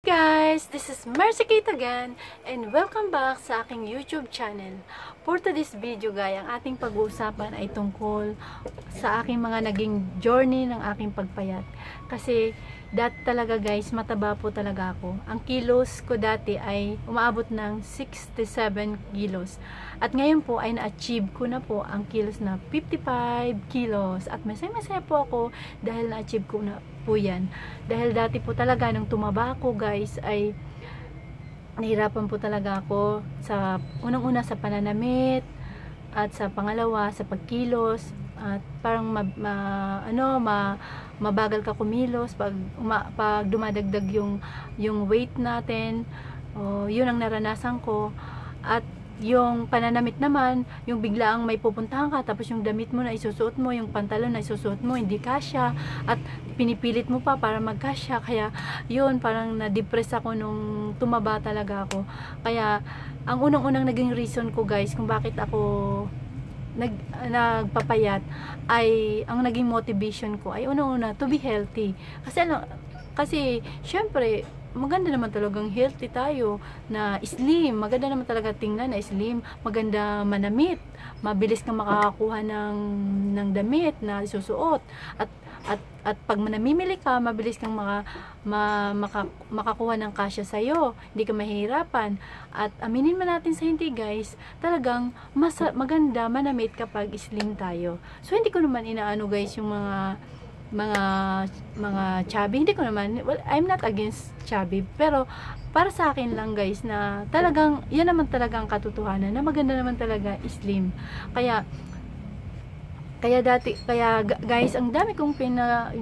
Guys, this is Mercy Kate again and welcome back sa aking YouTube channel. For today's video guys, ang ating pag-uusapan ay tungkol sa aking mga naging journey ng aking pagpayat. Kasi dati talaga guys, mataba po talaga ako. Ang kilos ko dati ay umaabot ng 67 kilos. At ngayon po ay na-achieve ko na po ang kilos na 55 kilos. At masaya po ako dahil na-achieve ko na po yan. Dahil dati po talaga nung tumaba ako guys ay nahirapan po talaga ako sa unang-una sa pananamit at sa pangalawa sa pagkilos at parang mabagal ka kumilos pag dumadagdag yung weight natin. Yun ang naranasan ko. At yung pananamit naman, yung biglaang may pupuntahan ka tapos yung damit mo na isusuot mo, yung pantalon na isusuot mo hindi kasya at pinipilit mo pa para magkasya. Kaya yun, parang na-depress ako nung tumaba talaga ako. Kaya ang unang-unang naging reason ko guys kung bakit ako nagpapayat ay ang naging motivation ko ay unang-una to be healthy. Kasi syempre maganda naman talagang healthy tayo na slim, maganda naman talaga tingnan na slim, maganda manamit, mabilis kang makakakuha ng damit na isusuot at pag namimili ka, mabilis kang makakuha ng kasya sa'yo, hindi ka mahihirapan. At aminin man natin sa hindi guys, talagang maganda manamit kapag slim tayo. So hindi ko naman inaano guys yung mga chubby, hindi ko naman, well, I'm not against chubby, pero para sa akin lang guys na talagang, yan naman talaga ang katotohanan na maganda naman talaga slim. Kaya guys, ang dami kong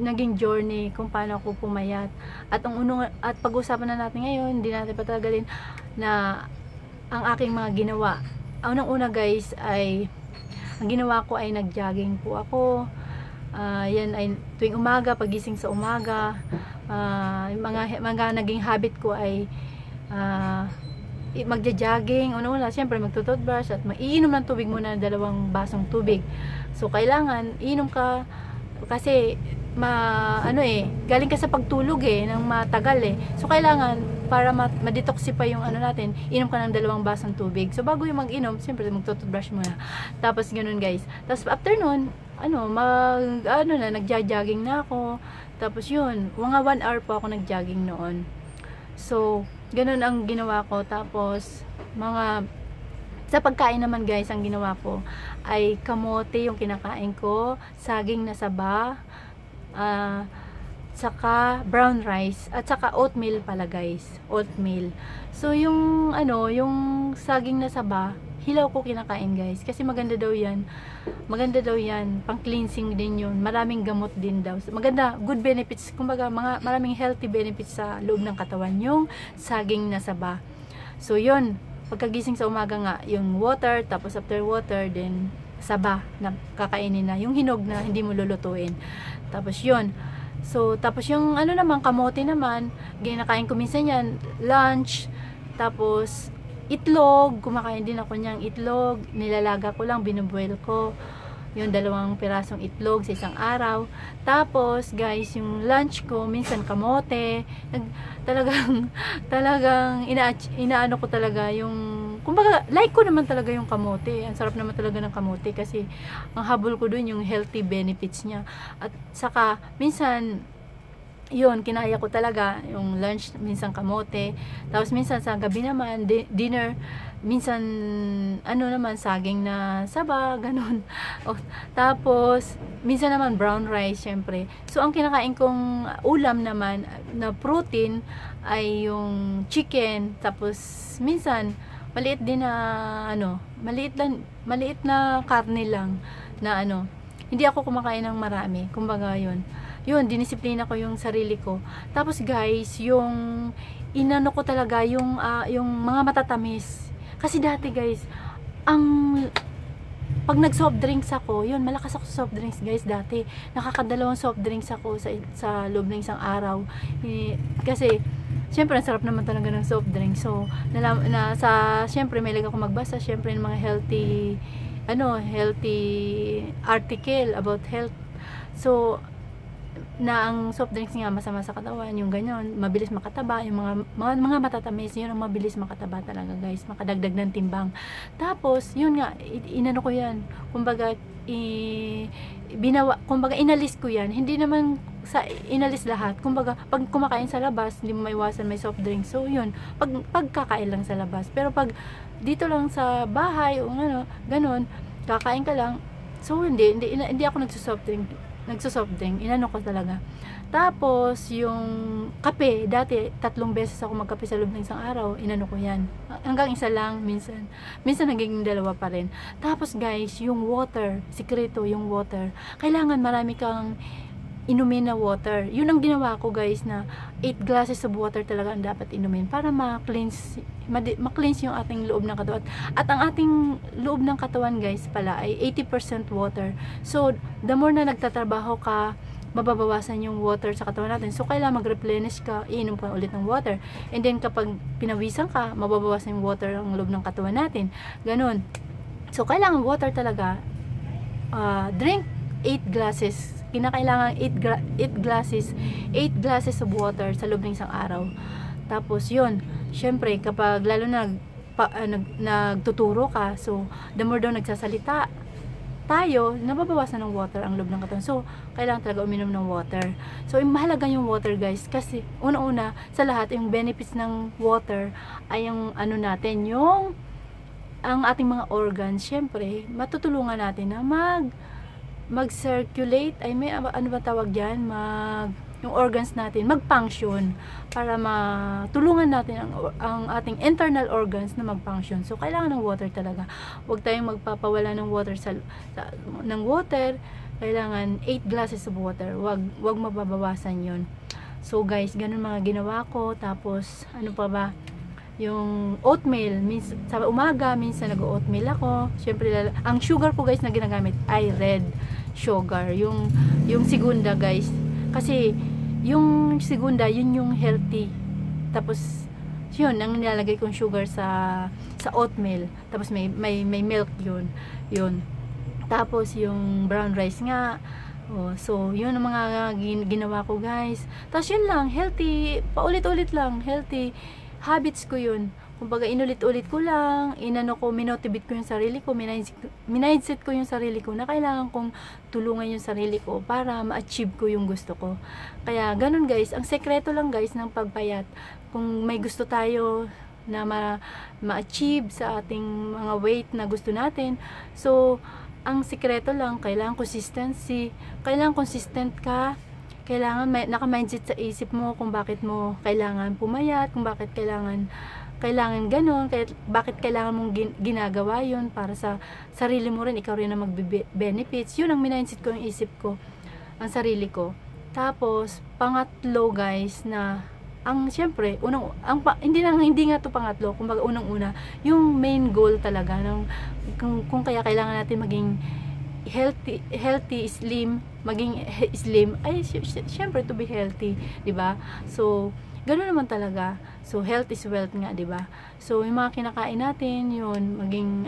naging journey kung paano ako pumayat. At pag-usapan na natin ngayon, hindi natin patagalin na ang aking mga ginawa. Unang-una guys ay ang ginawa ko ay nag-jogging po ako. Yan ay tuwing umaga, pagising sa umaga. Mga naging habit ko ay magja-jogging. Una-una, siyempre magtututbrush at maiinom ng tubig muna, 2 basong tubig. So kailangan iinom ka kasi galing ka sa pagtulog ng matagal So kailangan para ma-detoxify yung natin, inom ka ng 2 basong tubig. So bago yung mag-inom, siyempre magtututbrush muna. Tapos ganun guys. Tapos after nun, nagja-jogging na ako. Tapos yun, mga 1 hour po ako nag-jogging noon. So, ganun ang ginawa ko. Tapos, sa pagkain naman guys, ang ginawa ko ay kamote yung kinakain ko, saging na saba, saka brown rice, at saka oatmeal pala guys, oatmeal. So, yung saging na saba, hilaw ko kinakain guys, kasi maganda daw yan, pang cleansing din yun, maraming gamot din daw, maganda, good benefits, kumbaga maraming healthy benefits sa loob ng katawan yung saging na saba. So yun, pagkagising sa umaga nga, yung water, tapos after water, then saba na kakainin na, yung hinog na hindi mo lulutuin. Tapos yun, so tapos yung naman, kamote naman, ginakain ko minsan yan, lunch, tapos itlog, kumakain din ako niyang itlog, nilalaga ko lang, binubuel ko yung 2 pirasong itlog sa isang araw. Tapos guys, yung lunch ko minsan kamote, talagang inaano ko talaga yung, kumbaga like ko naman talaga yung kamote, ang sarap naman talaga ng kamote kasi ang habol ko dun yung healthy benefits niya. At saka minsan yun, kinaya ko talaga yung lunch, minsan kamote, tapos minsan sa gabi naman, dinner, minsan naman, saging na saba, ganun. Tapos minsan naman brown rice, syempre. So ang kinakain kong ulam naman na protein ay yung chicken, tapos minsan maliit din na maliit na karne lang na hindi ako kumakain ng marami, kumbaga yun, dinisiplina ko yung sarili ko. Tapos guys, yung inano ko talaga yung mga matatamis. Kasi dati guys, pag nag-soft drinks ako, yun, malakas ako sa soft drinks guys dati. Nakakadalawang soft drinks ako sa loob ng isang araw. Kasi syempre, ang sarap naman talaga ng soft drink. So, syempre, may lag ako magbasa, syempre, ng mga healthy article about health. So, na ang soft drinks nga masama sa katawan, yung ganyan, mabilis makataba, yung mga matatamis, yun ang mabilis makataba talaga guys, makadagdag ng timbang. Tapos, yun nga, inano ko yan, kumbaga, kumbaga inalis ko yan, hindi naman sa inalis lahat, kumbaga, pag kumakain sa labas, hindi mo maiwasan may soft drinks, so yun, pagkakain lang sa labas, pero pag dito lang sa bahay, o ano, ganun, kakain ka lang, so hindi ako nagsusoft drink, inano ko talaga. Tapos, yung kape, dati, 3 beses ako magkape sa loob ng isang araw, inano ko yan. Hanggang isa lang, minsan nagiging 2 pa rin. Tapos guys, yung water, sikreto, yung water. Kailangan marami kang inumin na water. Yun ang ginawa ko guys, na 8 glasses of water talaga ang dapat inumin para ma-cleanse yung ating loob ng katawan. At ang ating loob ng katawan guys pala ay 80% water. So, the more na nagtatrabaho ka, mababawasan yung water sa katawan natin. So, kailangan mag-replenish ka, iinom ka ulit ng water. And then, kapag pinawisan ka, mababawasan yung water ang loob ng katawan natin. Ganon. So, kailangan water talaga. Drink 8 glasses. Kinakailangan 8 glasses of water sa loob ng isang araw. Tapos, yun. Syempre, kapag lalo nagtuturo ka, so, the more daw nagsasalita tayo, nababawasan ng water ang loob ng katawan. So, kailangan talaga uminom ng water. So, mahalaga yung water guys, kasi una-una sa lahat, yung benefits ng water ay yung ano natin, yung ang ating mga organs, syempre, matutulungan natin na mag-circulate, ay may ano ba tawag yan, yung organs natin, mag-function para matulungan natin ang ating internal organs na mag-function. So, kailangan ng water talaga. Huwag tayong magpapawala ng water ng water. Kailangan 8 glasses of water. Huwag mababawasan yun. So, guys, ganun mga ginawa ko. Tapos, ano pa ba? Yung oatmeal, sa umaga, minsan nag-oatmeal ako. Siyempre, ang sugar ko guys na ginagamit ay red sugar. Yung segunda guys. Kasi, yung segunda, yun yung healthy. Tapos, yun, ang nilalagay kong sugar sa oatmeal. Tapos, may milk yun. Tapos, yung brown rice nga. So, yun ang mga ginawa ko, guys. Tapos, yun lang, healthy. Paulit-ulit lang, healthy habits ko yun. Kumbaga, inulit-ulit ko lang, minotivate ko yung sarili ko, minindset ko yung sarili ko na kailangan kong tulungan yung sarili ko para ma-achieve ko yung gusto ko. Kaya, ganun guys, ang sekreto lang guys ng pagpayat, kung may gusto tayo na ma-achieve sa ating mga weight na gusto natin, so, ang sekreto lang, kailangan consistency, kailangan consistent ka, kailangan naka-mindset sa isip mo kung bakit mo kailangan pumayat, kung bakit kailangan ganun, bakit kailangan mong ginagawa yun para sa sarili mo rin, ikaw rin na mag-benefits. Yun ang mindset ko, yung isip ko, ang sarili ko. Tapos, pangatlo guys, na syempre, hindi nga to pangatlo, kumbaga unang-una, yung main goal talaga, kung kaya kailangan natin maging healthy, slim, maging slim, ay syempre to be healthy, diba? So, ganoon naman talaga. So, health is wealth nga, diba? So, yung mga kinakain natin, yun, maging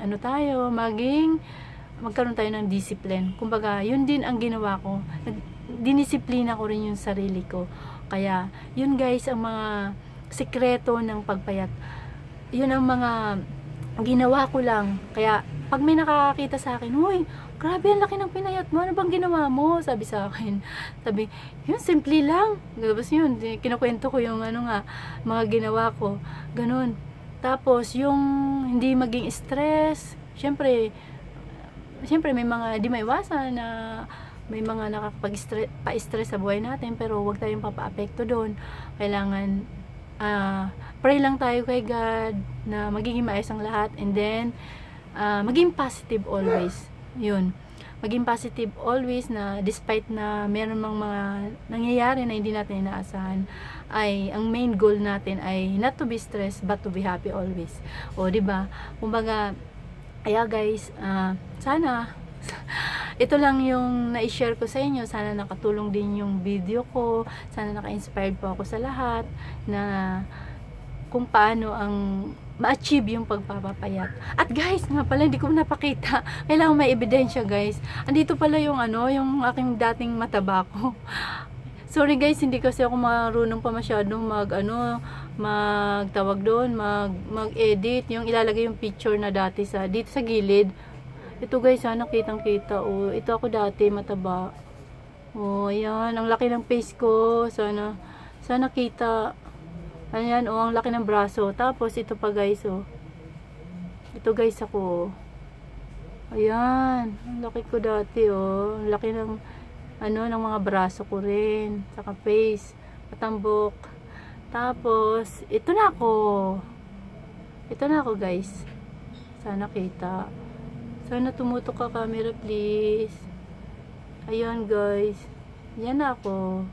magkaroon tayo ng discipline. Kumbaga, yun din ang ginawa ko. Dinisiplina ko rin yung sarili ko. Kaya, yun guys, ang mga sikreto ng pagpayat. Yun ang mga ginawa ko lang. Kaya, pag may nakakakita sa akin, "Uy, grabe, ang laki ng pinayat mo. Ano bang ginawa mo?" Sabi sa akin. Sabi, yun, simple lang. Tapos yun, kinukwento ko yung mga ginawa ko. Ganun. Tapos, yung hindi maging stress. Siyempre may mga di maiwasan na may mga nakakapag-stress sa buhay natin, pero huwag tayong papa-apekto doon. Kailangan pray lang tayo kay God na magiging maayos ang lahat, and then maging positive always. Yun. Maging positive always, na despite na meron mga nangyayari na hindi natin inaasahan, ay ang main goal natin ay not to be stressed but to be happy always. O, diba? Kumbaga, kaya guys, sana ito lang yung na-share ko sa inyo. Sana nakatulong din yung video ko. Sana naka-inspired po ako sa lahat na kung paano ang ma-achieve yung pagpapapayat. At guys, nga pala, hindi ko napakita. Kailangan may ebidensya guys. Andito pala yung yung aking dating mataba ko. Sorry guys, hindi kasi ako marunong pa masyadong magtawag doon, mag-edit, yung ilalagay yung picture na dati dito sa gilid. Ito guys, sana kitang-kita. Oh, ito ako dati, mataba. Oh, ayan, ang laki ng face ko. Sana kita. Ayan, oh, ang laki ng braso. Tapos, ito pa guys, oh. Ito guys ako. Ayan, ang laki ko dati, oh. Ang laki ng, ng mga braso ko rin. Saka face, patambok. Tapos, ito na ako. Ito na ako guys. Sana kita. Sana tumutok ka camera, please. Ayan guys. Yan na ako.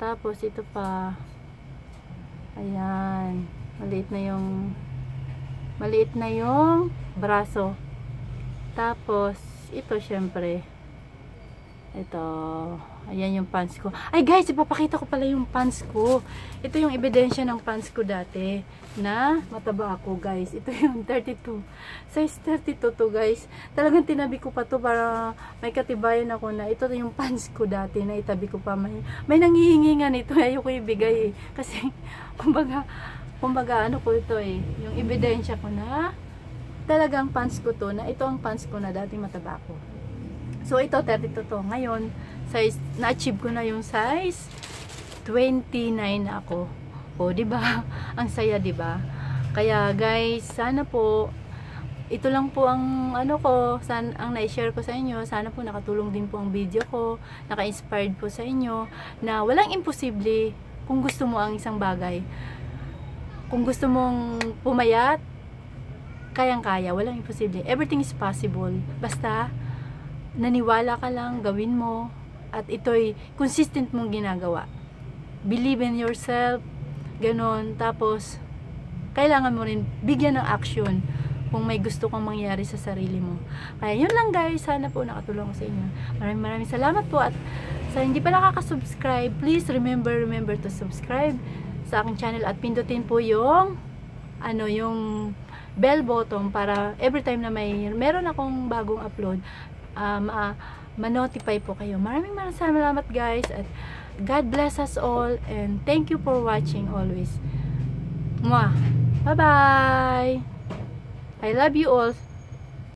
Tapos, ito pa. Ayan. Maliit na yung braso. Tapos, ito syempre. Ito. Ayan yung pants ko. Ay guys, ipapakita ko pala yung pants ko. Ito yung ebidensya ng pants ko dati. Na mataba ako guys. Ito yung 32. Size 32 to guys. Talagang tinabi ko pa to para may katibayan ako na ito yung pants ko dati na itabi ko pa. May nanghihingi nga nito. Ayoko ibigay eh. Kasi kumbaga ano ko ito eh. Yung ebidensya ko na talagang pants ko to. Na ito ang pants ko na dati mataba ako. So ito 32 to. Ngayon na-achieve ko na yung size 29 na ako. O, di ba? Ang saya, di ba? Kaya guys, sana po ito lang po ang ang na-share ko sa inyo. Sana po nakatulong din po ang video ko, naka-inspired po sa inyo na walang imposible kung gusto mo ang isang bagay. Kung gusto mong pumayat, kayang-kaya, walang imposible. Everything is possible. Basta naniwala ka lang, gawin mo. At ito'y consistent mong ginagawa. Believe in yourself. Ganon. Tapos, kailangan mo rin bigyan ng action kung may gusto kang mangyari sa sarili mo. Kaya yun lang guys. Sana po nakatulong ko sa inyo. Maraming salamat po. At sa hindi pa nakaka-subscribe, please remember to subscribe sa aking channel. At pindutin po yung yung bell button para every time na meron akong bagong upload, ma-notify po kayo. Maraming salamat guys, at God bless us all, and thank you for watching always. Mwah! Bye bye! I love you all.